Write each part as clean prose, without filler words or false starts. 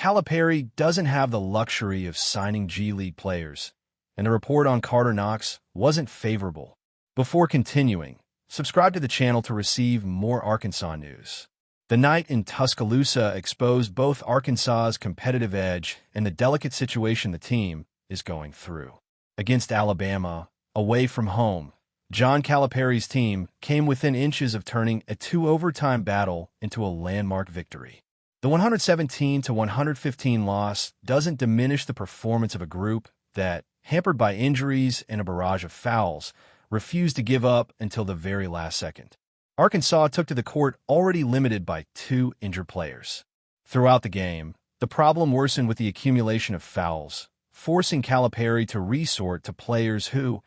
Caliperry doesn't have the luxury of signing G League players, and the report on Knox wasn't favorable. Before continuing, subscribe to the channel to receive more Arkansas news. The night in Tuscaloosa exposed both Arkansas's competitive edge and the delicate situation the team is going through. Against Alabama, away from home, John Caliperry's team came within inches of turning a 2-overtime battle into a landmark victory. The 117-115 loss doesn't diminish the performance of a group that, hampered by injuries and a barrage of fouls, refused to give up until the very last second. Arkansas took to the court already limited by 2 injured players. Throughout the game, the problem worsened with the accumulation of fouls, forcing Caliperry to resort to players who,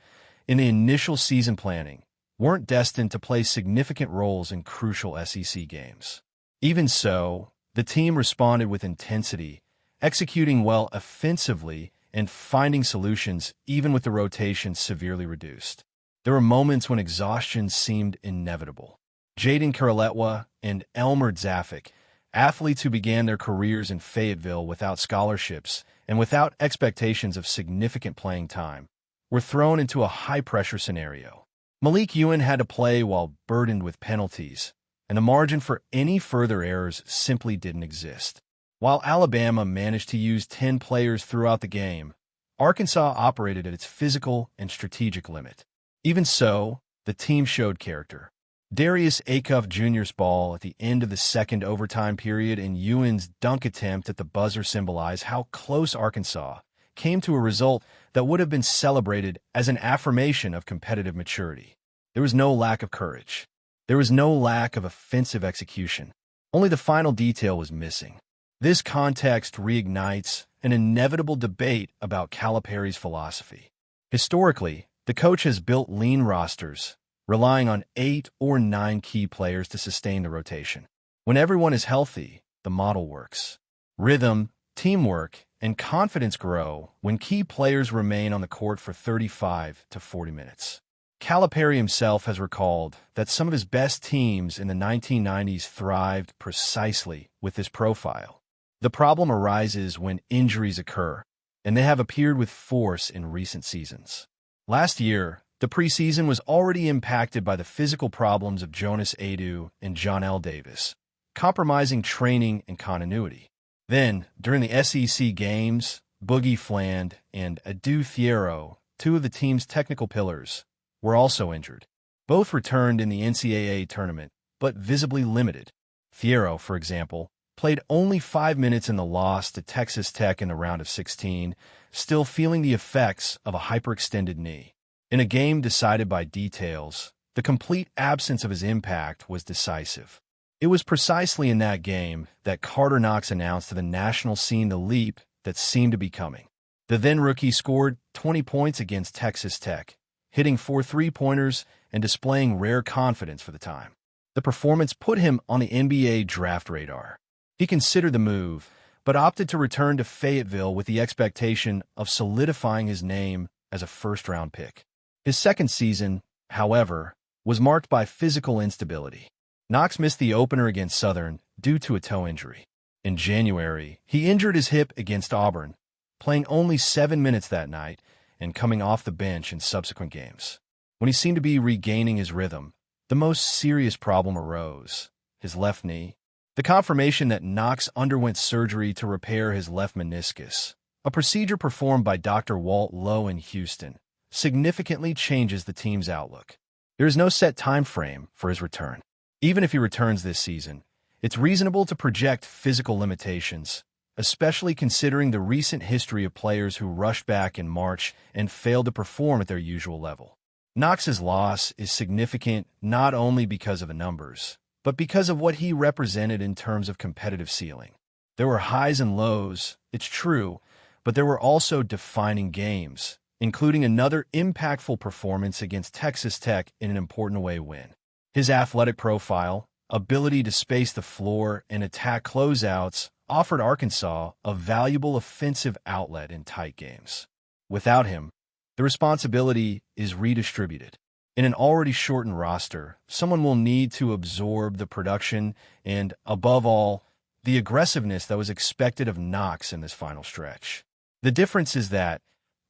in the initial season planning, weren't destined to play significant roles in crucial SEC games. Even so, the team responded with intensity, executing well offensively and finding solutions even with the rotation severely reduced. There were moments when exhaustion seemed inevitable. Jaden Karaletwa and Elmer Zafik, athletes who began their careers in Fayetteville without scholarships and without expectations of significant playing time, were thrown into a high-pressure scenario. Malik Ewan had to play while burdened with penalties, and the margin for any further errors simply didn't exist. While Alabama managed to use 10 players throughout the game, Arkansas operated at its physical and strategic limit. Even so, the team showed character. Darius Acuff Jr.'s ball at the end of the second overtime period and Ewan's dunk attempt at the buzzer symbolize how close Arkansas came to a result that would have been celebrated as an affirmation of competitive maturity. There was no lack of courage. There was no lack of offensive execution. Only the final detail was missing. This context reignites an inevitable debate about Caliperry's philosophy. Historically, the coach has built lean rosters, relying on 8 or 9 key players to sustain the rotation. When everyone is healthy, the model works. Rhythm, teamwork, and confidence grow when key players remain on the court for 35 to 40 minutes. Caliperry himself has recalled that some of his best teams in the 1990s thrived precisely with this profile. The problem arises when injuries occur, and they have appeared with force in recent seasons. Last year, the preseason was already impacted by the physical problems of Jonas Adu and John L. Davis, compromising training and continuity. Then, during the SEC games, Boogie Fland and Adu Fierro, 2 of the team's technical pillars, were also injured. Both returned in the NCAA tournament, but visibly limited. Fierro, for example, played only 5 minutes in the loss to Texas Tech in the round of 16, still feeling the effects of a hyperextended knee. In a game decided by details, the complete absence of his impact was decisive. It was precisely in that game that Knox announced to the national scene the leap that seemed to be coming. The then-rookie scored 20 points against Texas Tech, hitting 4 three-pointers and displaying rare confidence for the time. The performance put him on the NBA draft radar. He considered the move, but opted to return to Fayetteville with the expectation of solidifying his name as a first-round pick. His second season, however, was marked by physical instability. Knox missed the opener against Southern due to a toe injury. In January, he injured his hip against Auburn, playing only 7 minutes that night and coming off the bench in subsequent games. When he seemed to be regaining his rhythm, the most serious problem arose: his left knee. The confirmation that Knox underwent surgery to repair his left meniscus, a procedure performed by Dr. Walt Lowe in Houston, significantly changes the team's outlook. There is no set time frame for his return. Even if he returns this season, it's reasonable to project physical limitations, especially considering the recent history of players who rushed back in March and failed to perform at their usual level. Knox's loss is significant not only because of the numbers, but because of what he represented in terms of competitive ceiling. There were highs and lows, it's true, but there were also defining games, including another impactful performance against Texas Tech in an important away win. His athletic profile, ability to space the floor and attack closeouts offered Arkansas a valuable offensive outlet in tight games. Without him, the responsibility is redistributed. In an already shortened roster, someone will need to absorb the production and, above all, the aggressiveness that was expected of Knox in this final stretch. The difference is that,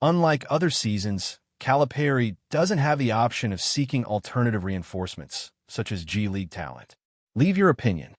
unlike other seasons, Caliperry doesn't have the option of seeking alternative reinforcements, such as G League talent. Leave your opinion.